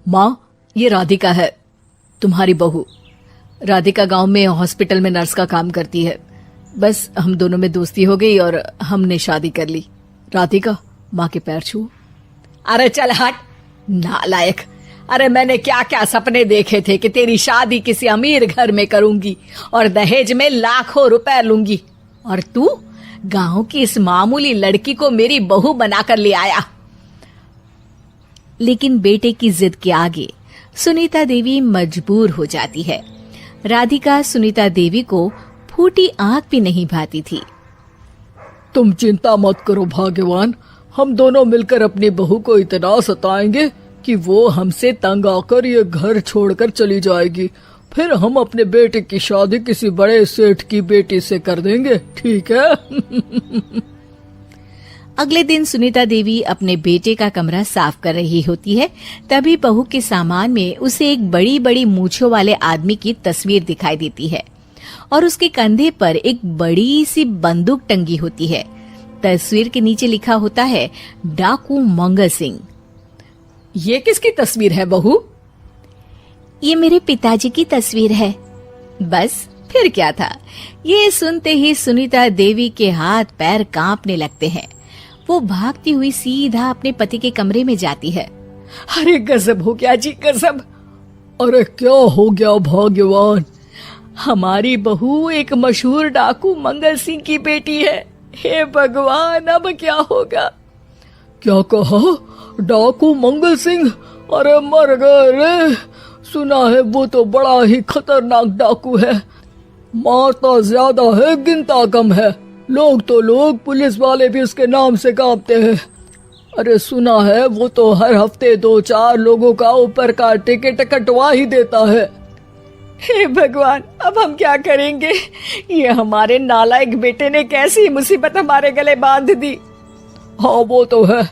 माँ, ये राधिका है, तुम्हारी बहू। राधिका गांव में हॉस्पिटल में नर्स का काम करती है। बस हम दोनों में दोस्ती हो गई और हमने शादी कर ली। राधिका, माँ के पैर छू। अरे चल हट नालायक। अरे मैंने क्या क्या सपने देखे थे कि तेरी शादी किसी अमीर घर में करूंगी और दहेज में लाखों रुपए लूंगी, और तू गांव की इस मामूली लड़की को मेरी बहू बनाकर ले आया। लेकिन बेटे की जिद के आगे सुनीता देवी मजबूर हो जाती है। राधिका सुनीता देवी को फूटी आंख भी नहीं भाती थी। तुम चिंता मत करो भाग्यवान, हम दोनों मिलकर अपनी बहू को इतना सताएंगे कि वो हमसे तंग आकर ये घर छोड़कर चली जाएगी। फिर हम अपने बेटे की शादी किसी बड़े सेठ की बेटी से कर देंगे, ठीक है? अगले दिन सुनीता देवी अपने बेटे का कमरा साफ कर रही होती है। तभी बहू के सामान में उसे एक बड़ी बड़ी मूंछों वाले आदमी की तस्वीर दिखाई देती है और उसके कंधे पर एक बड़ी सी बंदूक टंगी होती है। तस्वीर के नीचे लिखा होता है डाकू मंगल सिंह। ये किसकी तस्वीर है बहू? ये मेरे पिताजी की तस्वीर है। बस फिर क्या था। ये सुनते ही सुनीता देवी के हाथ पैर कांपने लगते हैं। वो भागती हुई सीधा अपने पति के कमरे में जाती है। अरे गजब हो गया जी, गजब। अरे क्या हो गया भाग्यवान? हमारी बहू एक मशहूर डाकू मंगल सिंह की बेटी है। हे भगवान, अब क्या होगा? क्या कहा? डाकू मंगल सिंह? अरे मर गए रे। सुना है वो तो बड़ा ही खतरनाक डाकू है, मारता ज्यादा है गिनता कम है। लोग पुलिस वाले भी उसके नाम से कांपते हैं। अरे सुना है वो तो हर हफ्ते 2-4 लोगों का ऊपर का टिकट कटवा ही देता है। हे भगवान, अब हम क्या करेंगे? ये हमारे नालायक बेटे ने कैसी मुसीबत हमारे गले बांध दी। हाँ वो तो है,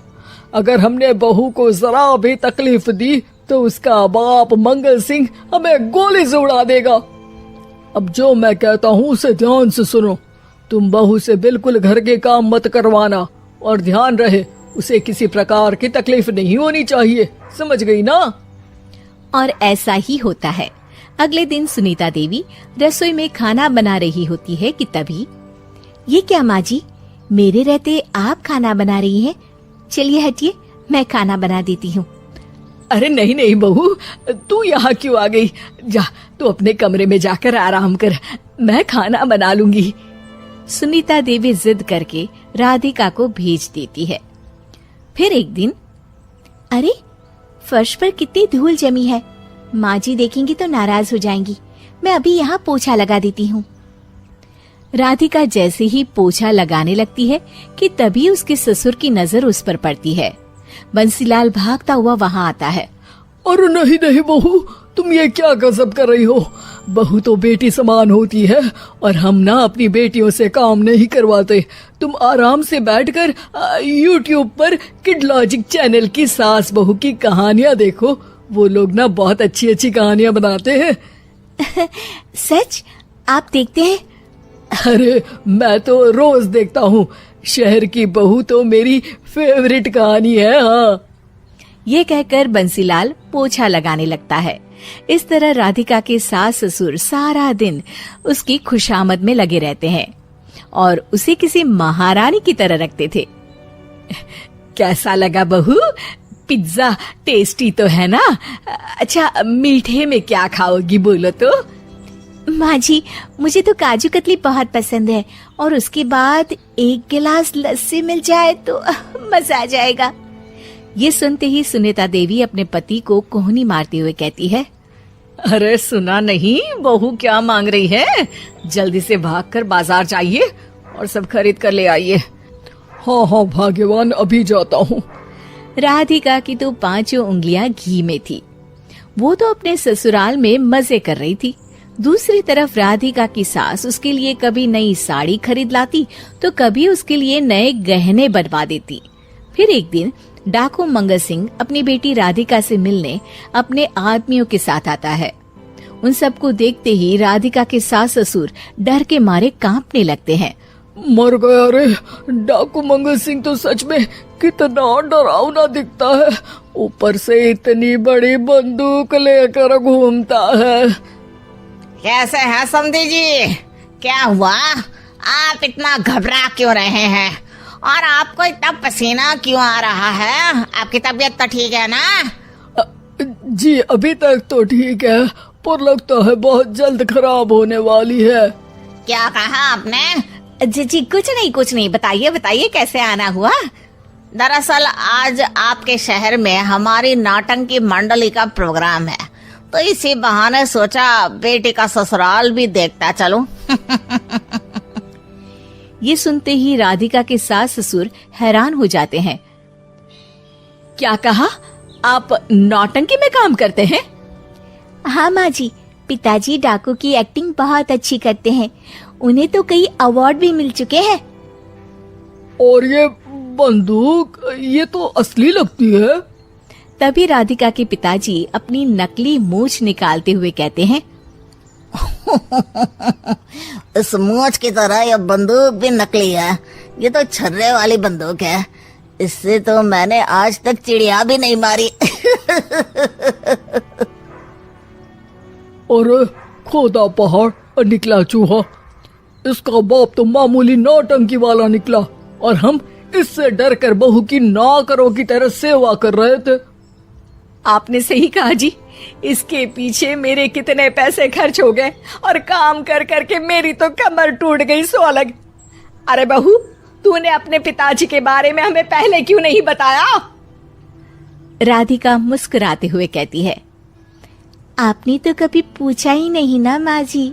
अगर हमने बहू को जरा भी तकलीफ दी तो उसका बाप मंगल सिंह हमें गोली से उड़ा देगा। अब जो मैं कहता हूँ उसे ध्यान से सुनो। तुम बहू से बिल्कुल घर के काम मत करवाना, और ध्यान रहे उसे किसी प्रकार की तकलीफ नहीं होनी चाहिए, समझ गई ना? और ऐसा ही होता है। अगले दिन सुनीता देवी रसोई में खाना बना रही होती है कि तभी, ये क्या माँ जी, मेरे रहते आप खाना बना रही हैं? चलिए हटिए, मैं खाना बना देती हूँ। अरे नहीं नहीं बहू, तू यहाँ क्यों आ गई? जा तू अपने कमरे में जाकर आराम कर, मैं खाना बना लूंगी। सुनीता देवी जिद करके राधिका को भेज देती है। फिर एक दिन, अरे फर्श पर कितनी धूल जमी है, माँ जी देखेंगी तो नाराज हो जाएंगी, मैं अभी यहाँ पोछा लगा देती हूँ। राधिका जैसे ही पोछा लगाने लगती है कि तभी उसके ससुर की नजर उस पर पड़ती है। बंसीलाल भागता हुआ वहाँ आता है। अरे नहीं नहीं बहू, तुम ये क्या गजब कर रही हो? बहू तो बेटी समान होती है और हम ना अपनी बेटियों से काम नहीं करवाते। तुम आराम से बैठकर YouTube पर किड लॉजिक चैनल की सास बहू की कहानियाँ देखो। वो लोग ना बहुत अच्छी अच्छी कहानियाँ बनाते हैं। सच? आप देखते हैं? अरे मैं तो रोज देखता हूँ। शहर की बहू तो मेरी फेवरेट कहानी है। हाँ, ये कहकर बंसीलाल पोछा लगाने लगता है। इस तरह राधिका के सास ससुर सारा दिन उसकी खुशामद में लगे रहते हैं और उसे किसी महारानी की तरह रखते थे। कैसा लगा बहू? पिज्जा टेस्टी तो है ना? अच्छा, मीठे में क्या खाओगी बोलो तो? माँ जी, मुझे तो काजू कतली बहुत पसंद है और उसके बाद 1 गिलास लस्सी मिल जाए तो मजा आ जाएगा। ये सुनते ही सुनीता देवी अपने पति को कोहनी मारते हुए कहती है, अरे सुना नहीं बहू क्या मांग रही है? जल्दी से भागकर बाजार जाइए और सब खरीद कर ले आइए। हाँ हाँ भाग्यवान, अभी जाता हूँ। राधिका की तो 5 उंगलियां घी में थी। वो तो अपने ससुराल में मजे कर रही थी। दूसरी तरफ राधिका की सास उसके लिए कभी नई साड़ी खरीद लाती तो कभी उसके लिए नए गहने बनवा देती। फिर एक दिन डाकू मंगल सिंह अपनी बेटी राधिका से मिलने अपने आदमियों के साथ आता है। उन सबको देखते ही राधिका के सास ससुर डर के मारे कांपने लगते हैं। मर गया रे, डाकू मंगल सिंह तो सच में कितना डरावना दिखता है। ऊपर से इतनी बड़ी बंदूक लेकर घूमता है। कैसे हैं समधी जी? क्या हुआ? आप इतना घबरा क्यों रहे हैं? और आपको इतना पसीना क्यों आ रहा है? आपकी तबीयत तो ठीक है ना? जी अभी तक तो ठीक है, पर लगता है बहुत जल्द खराब होने वाली है। क्या कहा आपने? जी कुछ नहीं, बताइए बताइए कैसे आना हुआ। दरअसल आज आपके शहर में हमारी नाटंकी मंडली का प्रोग्राम है, तो इसी बहाने सोचा बेटी का ससुराल भी देखता चलूं। ये सुनते ही राधिका के सास ससुर हैरान हो जाते हैं। क्या कहा? आप नौटंकी में काम करते हैं? हाँ माँ जी, पिताजी डाकू की एक्टिंग बहुत अच्छी करते हैं। उन्हें तो कई अवार्ड भी मिल चुके हैं। और ये बंदूक, ये तो असली लगती है। तभी राधिका के पिताजी अपनी नकली मूंछ निकालते हुए कहते हैं, इस मूंछ की तरह यह बंदूक भी नकली है। ये तो छर्रे वाली बंदूक है। इससे तो मैंने आज तक चिड़िया भी नहीं मारी। और खोदा पहाड़ निकला चूहा। इसका बाप तो मामूली नौटंकी वाला निकला, और हम इससे डर कर बहू की नौकरों की तरह सेवा कर रहे थे। आपने सही कहा जी, इसके पीछे मेरे कितने पैसे खर्च हो गए, और काम कर करके मेरी तो कमर टूट गई सो अलग। अरे बहू, तूने अपने पिताजी के बारे में हमें पहले क्यों नहीं बताया? राधिका मुस्कुराते हुए कहती है, आपने तो कभी पूछा ही नहीं ना माँ जी।